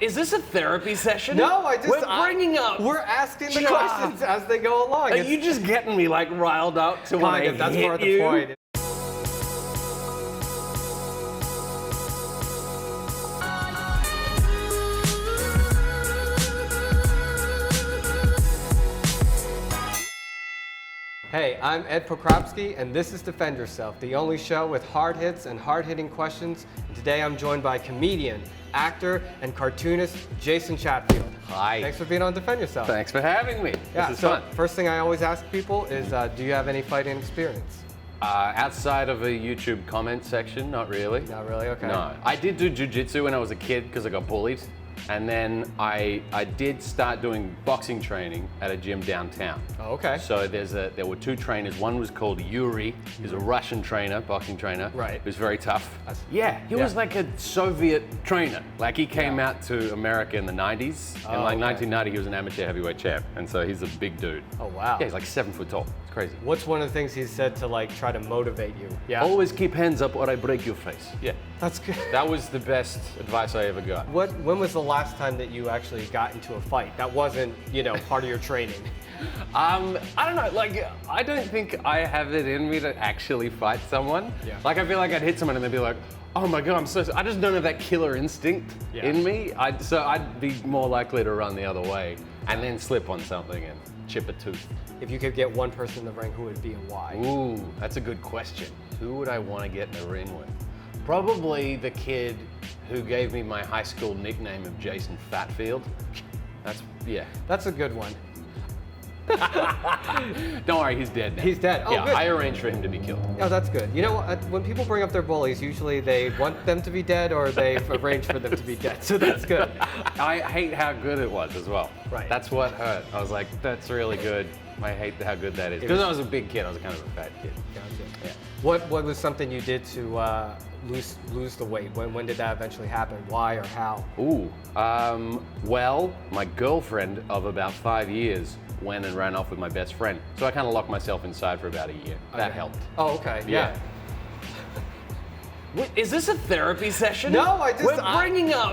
Is this a therapy session? No, we're asking the questions as they go along. Are you just getting me like riled up to want to that's hit part of you? the point. Hey, I'm Ed Pokropski, and this is Defend Yourself, the only show with hard hits and hard-hitting questions. And today I'm joined by comedian, actor, and cartoonist Jason Chatfield. Hi. Thanks for being on Defend Yourself. Thanks for having me. Yeah, this is so fun. First thing I always ask people is, do you have any fighting experience? Outside of a YouTube comment section, not really. Not really? Okay. No. I did do jiu-jitsu when I was a kid because I got bullied. And then I did start doing boxing training at a gym downtown. Oh, okay. So there were two trainers. One was called Yuri. He's a Russian trainer, boxing trainer. Right. He was very tough. He was like a Soviet trainer. Like he came out to America in the 90s. In 1990, he was an amateur heavyweight champ. And so he's a big dude. Oh, wow. Yeah, he's like 7 foot tall. It's crazy. What's one of the things he said to like try to motivate you? Yeah. Always keep hands up or I break your face. Yeah. That's good. That was the best advice I ever got. When was the last time that you actually got into a fight? That wasn't, part of your training. I don't know, like, I don't think I have it in me to actually fight someone. Yeah. Like, I feel like I'd hit someone and they'd be like, oh my God, I just don't have that killer instinct in me. So I'd be more likely to run the other way and then slip on something and chip a tooth. If you could get one person in the ring, who would it be and why? Ooh, that's a good question. Who would I want to get in the ring with? Probably the kid who gave me my high school nickname of Jason Chatfield. That's a good one. Don't worry, he's dead now. He's dead. Oh, yeah, good. I arranged for him to be killed. Oh, that's good. You know, when people bring up their bullies, usually they want them to be dead or they've arranged for them to be dead. So that's good. I hate how good it was as well. Right. That's what hurt. I was like, that's really good. I hate how good that is. Because I was a big kid. I was kind of a fat kid. Gotcha. Yeah. What was something you did to lose the weight? When did that eventually happen? Why or how? Ooh. Well, my girlfriend of about 5 years went and ran off with my best friend. So I kind of locked myself inside for about a year. That helped. Oh, okay. Yeah. Wait, is this a therapy session? No,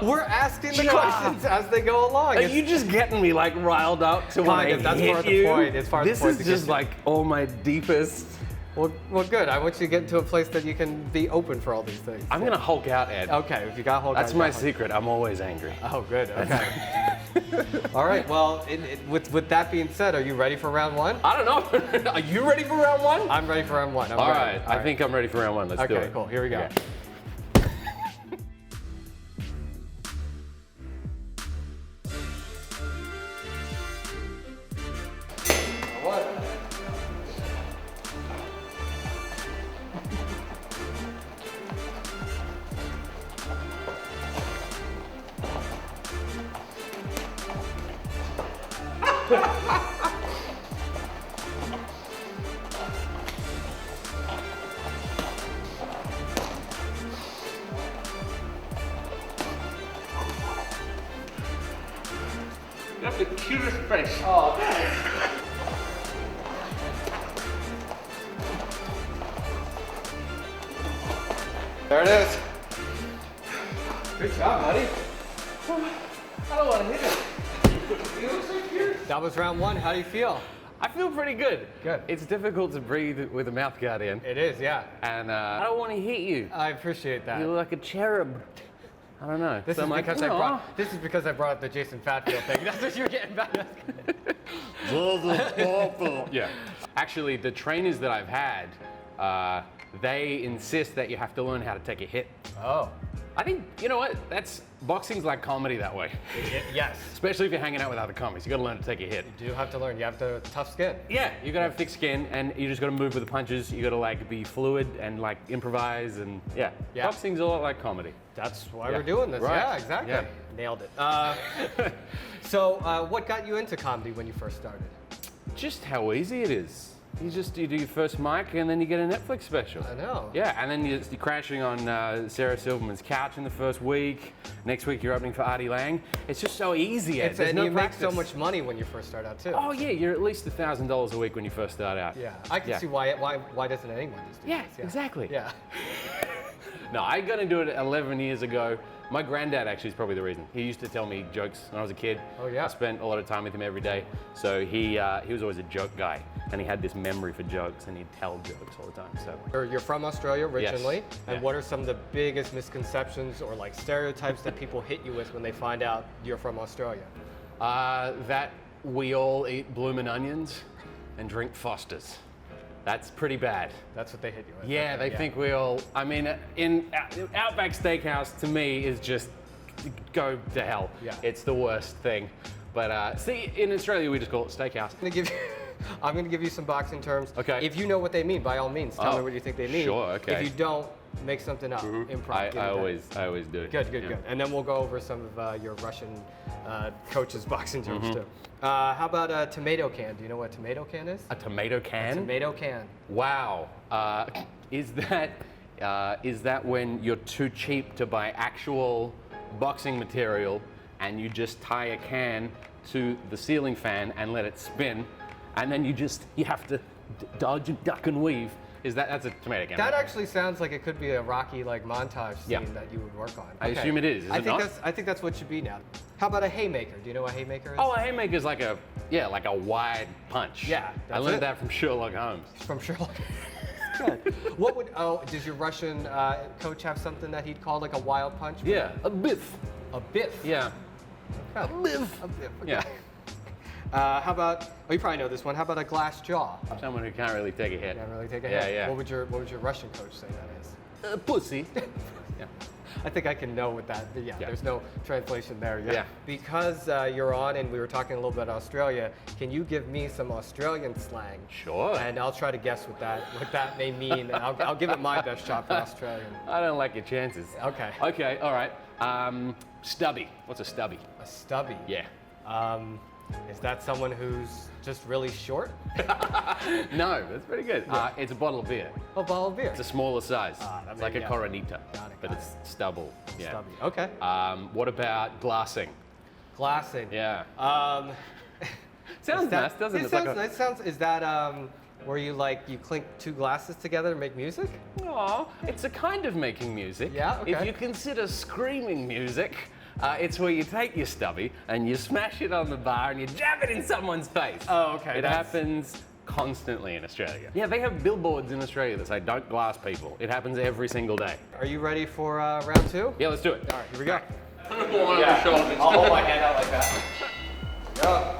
we're asking the questions as they go along. Are you just getting me like riled up to want to hit That's part of the you? point. It's part of the point. This is just like all my deepest. Well, good. I want you to get into a place that you can be open for all these things. I'm gonna Hulk out, Ed. Okay, if you got Hulk out. That's my secret. I'm always angry. Oh, good. Okay. All right. Well, with that being said, are you ready for round one? I don't know. Are you ready for round one? I'm ready for round one. All right. I think I'm ready for round one. Let's do it. Okay, cool. Here we go. Yeah. You have the cutest face. Oh, thanks. There it is. Good job, buddy. I don't want to hit it. You look so cute. That was round one. How do you feel? I feel pretty good. Good. It's difficult to breathe with a mouth guard in. It is, yeah. And I don't want to hit you. I appreciate that. You look like a cherub. I don't know. This is because I brought up the Jason Chatfield thing. That's what you're getting back. Yeah. Actually, the trainers that I've had, they insist that you have to learn how to take a hit. Oh. I think, you know what? Boxing's like comedy that way. Yes. Especially if you're hanging out with other comics. You gotta learn to take a hit. You do have to learn. You have to tough skin. Yeah, you gotta have thick skin and you just gotta move with the punches. You gotta like be fluid and like improvise and yeah. Boxing's a lot like comedy. That's why we're doing this. Right. Yeah, exactly. Yeah. Nailed it. So what got you into comedy when you first started? Just how easy it is. You do your first mic and then you get a Netflix special. I know. Yeah, and then you're crashing on Sarah Silverman's couch in the first week. Next week you're opening for Artie Lang. It's just so easy. And you make so much money when you first start out too. Oh yeah, you're at least $1,000 a week when you first start out. Yeah, I can see why doesn't anyone just do this? Yeah, exactly. Yeah. No, I got into it 11 years ago My granddad actually is probably the reason. He used to tell me jokes when I was a kid. Oh, yeah. I spent a lot of time with him every day. So he was always a joke guy, and he had this memory for jokes, and he'd tell jokes all the time. So You're from Australia originally, Yes. and Yeah. what are some of the biggest misconceptions or like stereotypes that people hit you with when they find out you're from Australia? that we all eat bloomin' onions and drink Fosters. That's pretty bad. That's what they hit you with. Yeah, Okay, they think we all. I mean, in Outback Steakhouse to me is just go to hell. Yeah. It's the worst thing. But see, in Australia we just call it steakhouse. I'm gonna give you some boxing terms. Okay. If you know what they mean, by all means, tell me what you think they mean. Sure, okay. If you don't, make something up. Improv. I always do. Good. Yeah. And then we'll go over some of your Russian coaches' boxing terms Mm-hmm. too. How about a tomato can? Do you know what a tomato can is? A tomato can? Tomato can. Wow. Is that when you're too cheap to buy actual boxing material and you just tie a can to the ceiling fan and let it spin, and then you have to dodge and duck and weave? That's a tomato can? That right? actually sounds like it could be a Rocky like montage scene Yeah. that you would work on. I assume it is. Is it not? I think that's what it should be now. How about a haymaker? Do you know what a haymaker is? Oh, a haymaker is like a wide punch. Yeah, I that's learned it. that from Sherlock Holmes. From Sherlock. Good. Does your Russian coach have something that he'd call like a wild punch? Yeah, a biff. A biff. Yeah. A biff. A biff. Okay. Yeah. How about? Oh, you probably know this one. How about a glass jaw? Someone who can't really take a hit. Can't really take a Yeah, hit. yeah. What would your Russian coach say that is? Pussy. Yeah. I think I can know what that. Yeah, Yeah. There's no translation there. Yeah. Yeah. Because you're on, and we were talking a little bit about Australia. Can you give me some Australian slang? Sure. And I'll try to guess what that may mean. And I'll give it my best shot for Australian. I don't like your chances. Okay. Okay, all right. Stubby. What's a stubby? A stubby. Yeah. Is that someone who's just really short? No, that's pretty good. It's a bottle of beer. A bottle of beer. It's a smaller size. that It's may- like a yeah. Coronita, Got it, but got it's stubble. Yeah. Stubby. Okay. What about glassing? Glassing. Yeah. Sounds Sounds nice, doesn't it? It It's like sounds nice. Is that where you clink two glasses together to make music? Aw, it's a kind of making music. Yeah, okay. If you consider screaming music, it's where you take your stubby and you smash it on the bar and you jab it in someone's face. Oh, okay, It that's- happens constantly in Australia. Yeah, they have billboards in Australia that say don't glass people. It happens every single day. Are you ready for round two? Yeah, let's do it. All right, here we go. Yeah. I'll hold my hand out like that. Go.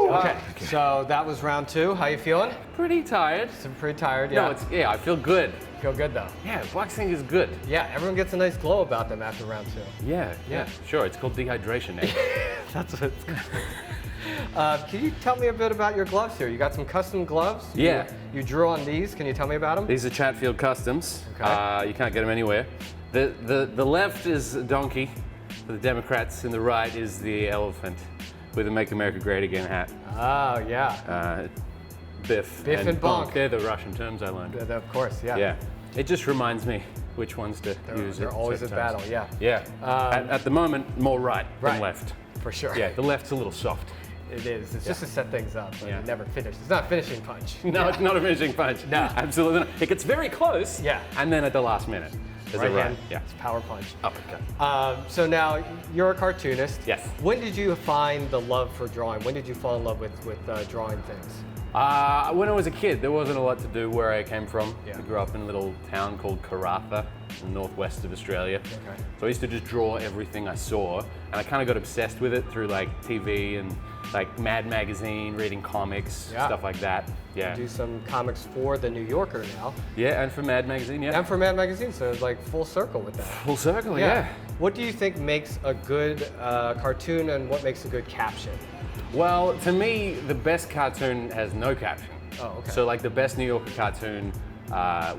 Okay, so that was round two. How you feeling? Pretty tired. I'm pretty tired, yeah. No, I feel good. Feel good though. Yeah, boxing is good. Yeah, everyone gets a nice glow about them after round two. Yeah. Sure, it's called dehydration. Eh? That's what it's called. Can you tell me a bit about your gloves here? You got some custom gloves? Yeah. You drew on these. Can you tell me about them? These are Chatfield Customs. Okay. You can't get them anywhere. The left is a donkey for the Democrats, and the right is the elephant with the Make America Great Again hat. Oh, yeah. Biff, Biff and bonk. They're the Russian terms I learned. Of course, yeah. Yeah. It just reminds me which ones to use. They're at always certain in times. battle, yeah. Yeah. At the moment, more right Right. than left. For sure. Yeah, the left's a little soft. It is. It's just to set things up. But Yeah. it never finished. It's not a finishing punch. No, it's not a finishing punch. No. Absolutely not. It gets very close. Yeah. And then at the last minute, there's Right a right. hand. Yeah. It's power punch. Uppercut. So now you're a cartoonist. Yes. When did you find the love for drawing? When did you fall in love with drawing things? When I was a kid, there wasn't a lot to do where I came from. Yeah. I grew up in a little town called Karud, northwest of Australia. Okay. So I used to just draw everything I saw, and I kind of got obsessed with it through like TV and like Mad Magazine, reading comics, Yeah. stuff like that. Yeah. Do some comics for the New Yorker now, Yeah, and for Mad Magazine, yeah. and for Mad Magazine. So it's like full circle with that. Full circle, yeah. What do you think makes a good cartoon, and what makes a good caption? Well, to me, the best cartoon has no caption. Oh, okay. So like the best New Yorker cartoon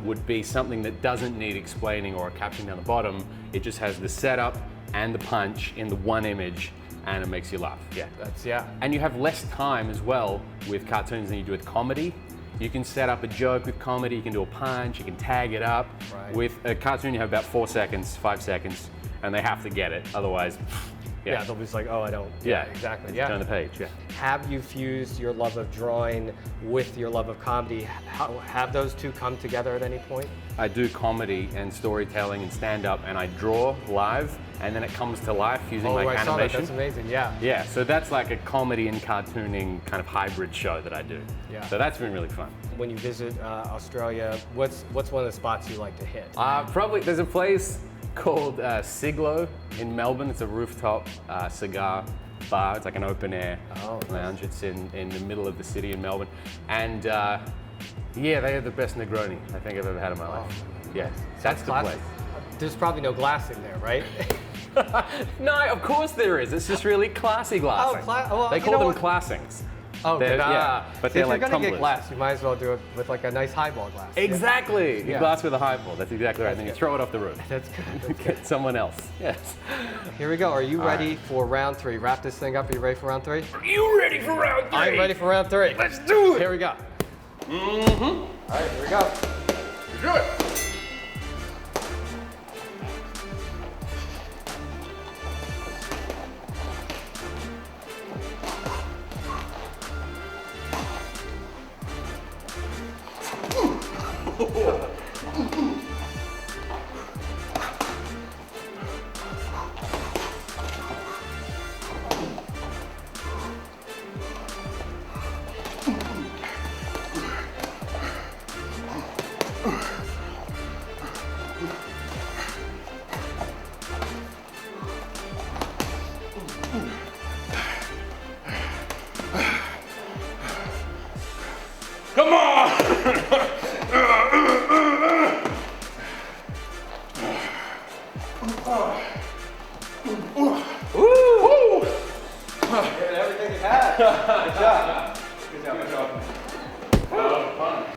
would be something that doesn't need explaining or a caption down the bottom. It just has the setup and the punch in the one image, and it makes you laugh. Yeah. Yeah. And you have less time as well with cartoons than you do with comedy. You can set up a joke with comedy, you can do a punch, you can tag it up. Right. With a cartoon, you have about 4 seconds, 5 seconds, and they have to get it. Otherwise, Yeah, they'll be just like, oh, I don't. Yeah, exactly. Just Yeah. turn the page, yeah. Have you fused your love of drawing with your love of comedy? Have those two come together at any point? I do comedy and storytelling and stand-up, and I draw live, and then it comes to life using like I saw that. animation. That's amazing. Yeah. Yeah, so that's like a comedy and cartooning kind of hybrid show that I do. Yeah. So that's been really fun. When you visit Australia, what's one of the spots you like to hit? Probably there's a place called Siglo in Melbourne. It's a rooftop cigar bar. It's like an open air lounge. It's in the middle of the city in Melbourne, and yeah, they have the best Negroni I think I've ever had in my life. Yeah, that's the classic. place. There's probably no glass in there, right? No, of course there is. It's just really classy glassing. well, They you call know them what? classings. Oh, They're- good. yeah, but See, they're if like you're gonna get tumblers. glass, you might as well do it with like a nice highball glass. Exactly. You Yeah. glass with a highball. That's exactly right. Then you throw it off the roof. That's good. Get someone else. Yes. Here we go. Are you ready for round 3? Wrap this thing up. Are you ready for round 3? Are you ready for round 3? I'm ready for round 3. Let's do it. Here we go. Mm-hmm. All right, here we go. Do it. Come on! Everything you had. Good job. Good job.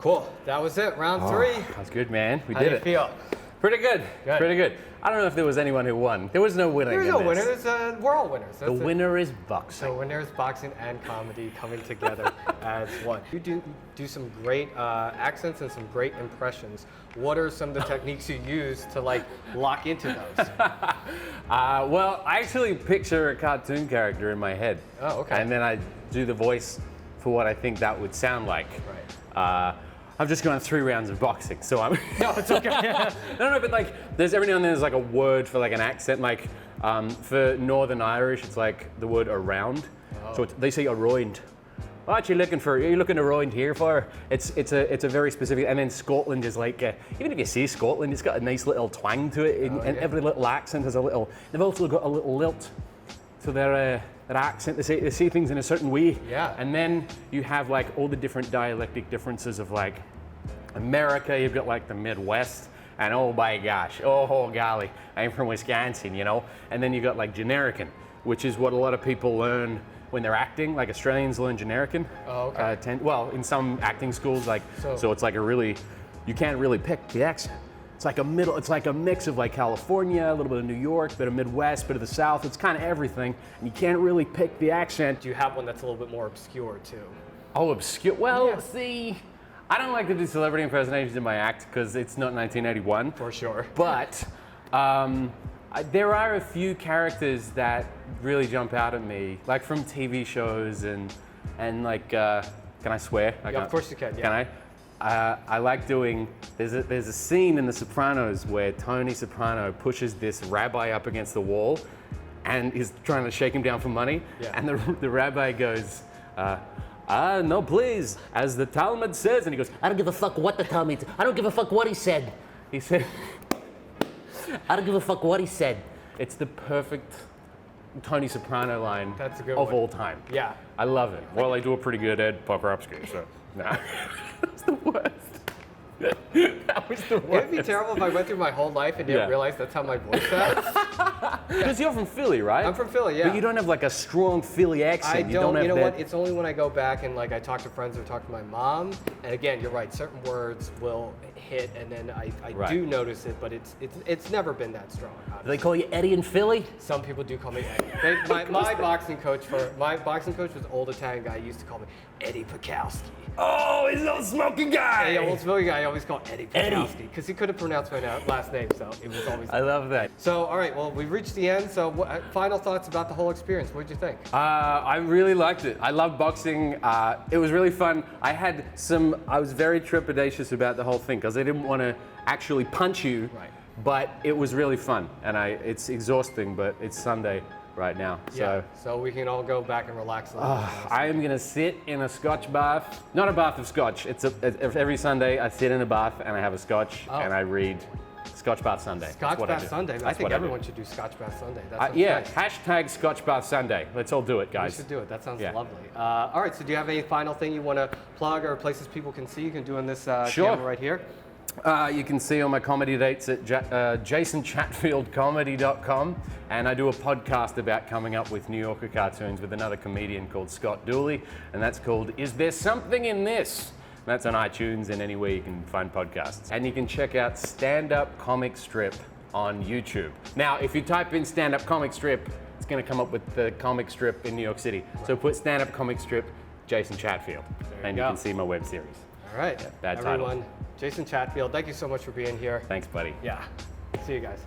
Cool. That was it. Round 3. That's good, man. We How did do you it. feel? Pretty good. Good. Pretty good. I don't know if there was anyone who won. There was no winner. There's no winner. We're all winners. The winner is boxing. So when there's boxing and comedy coming together as one. You do some great accents and some great impressions. What are some of the techniques you use to like lock into those? Well, I actually picture a cartoon character in my head. Oh, okay. And then I do the voice for what I think that would sound like. Right. I've just gone 3 rounds of boxing, so I'm. No, it's okay. No, but like, there's every now and then there's like a word for like an accent. Like, for Northern Irish, it's like the word around. Oh. So they say around. What you looking for? Are you looking around here for? It's a very specific. And then Scotland is like, even if you say Scotland, it's got a nice little twang to it, and yeah. every little accent has a little. They've also got a little lilt to their accent. They say things in a certain way. Yeah. And then you have like all the different dialectic differences of like America. You've got like the Midwest, and oh my gosh, oh golly, I'm from Wisconsin, you know. And then you got like Generican, which is what a lot of people learn when they're acting. Like Australians learn Generican. Oh, okay. In some acting schools, like So- it's like you can't really pick the accent. It's like a mix of like California, a little bit of New York, bit of Midwest, bit of the South. It's kind of everything, and you can't really pick the accent. Do you have one that's a little bit more obscure too? Oh, obscure. Well, Yeah. see, I don't like to do celebrity impersonations in my act because it's not 1981. For sure. But there are a few characters that really jump out at me, like from TV shows and like, can I swear? I Yeah, can't. of course you can. Yeah. Can I? I like doing. There's a scene in The Sopranos where Tony Soprano pushes this rabbi up against the wall, and he's trying to shake him down for money. Yeah. And the rabbi goes, no, please, as the Talmud says, and he goes, I don't give a fuck what the Talmud. I don't give a fuck what he said. he said, I don't give a fuck what he said. It's the perfect Tony Soprano line That's a good of one. all time. Yeah. I love it. Well, they do a pretty good Ed Pokropski, so no. It's the worst. That was the worst. It'd be terrible if I went through my whole life and didn't Yeah. realize that's how my voice sounds. Because you're from Philly, right? I'm from Philly, yeah. But you don't have like a strong Philly accent. I don't, have you know that. what? It's only when I go back and like I talk to friends or talk to my mom. And again, you're right. Certain words will hit, and then I Right. do notice it, but it's never been that strong. Do they call you Eddie in Philly? Some people do call me Eddie. My boxing coach was an old Italian guy. He used to call me Eddie Pokropski. Oh, he's an old smoky guy. Hey, old Philly guy I always called Eddie Eddie. Pokropski because he couldn't pronounce my last name, so it was always. I love that. So, all right, well, we've reached the end. So, final thoughts about the whole experience? What did you think? I really liked it. I love boxing. It was really fun. I was very trepidatious about the whole thing because I didn't want to actually punch you. Right. But it was really fun, and it's exhausting, but it's Sunday right now. Yeah, so we can all go back and relax a little bit. I am gonna sit in a Scotch bath. Not a bath of Scotch. Every Sunday I sit in a bath and I have a Scotch and I read Scotch Bath Sunday. That's Scotch what I Bath do. Sunday. I That's think what do. everyone should do Scotch Bath Sunday. That sounds Yeah, nice. hashtag Scotch Bath Sunday. Let's all do it, We guys. should do it. That sounds Yeah. lovely. All right, so do you have any final thing you want to plug or places people can see? You can do on this Sure. camera right here. You can see all my comedy dates at jasonchatfieldcomedy.com, and I do a podcast about coming up with New Yorker cartoons with another comedian called Scott Dooley, and that's called Is There Something in This? That's on iTunes and anywhere you can find podcasts. And you can check out Stand Up Comic Strip on YouTube. Now, if you type in Stand Up Comic Strip, it's going to come up with the comic strip in New York City. So put Stand Up Comic Strip Jason Chatfield, and you go. can see my web series. All right, bad title. everyone. Jason Chatfield, thank you so much for being here. Thanks, buddy. Yeah. See you guys.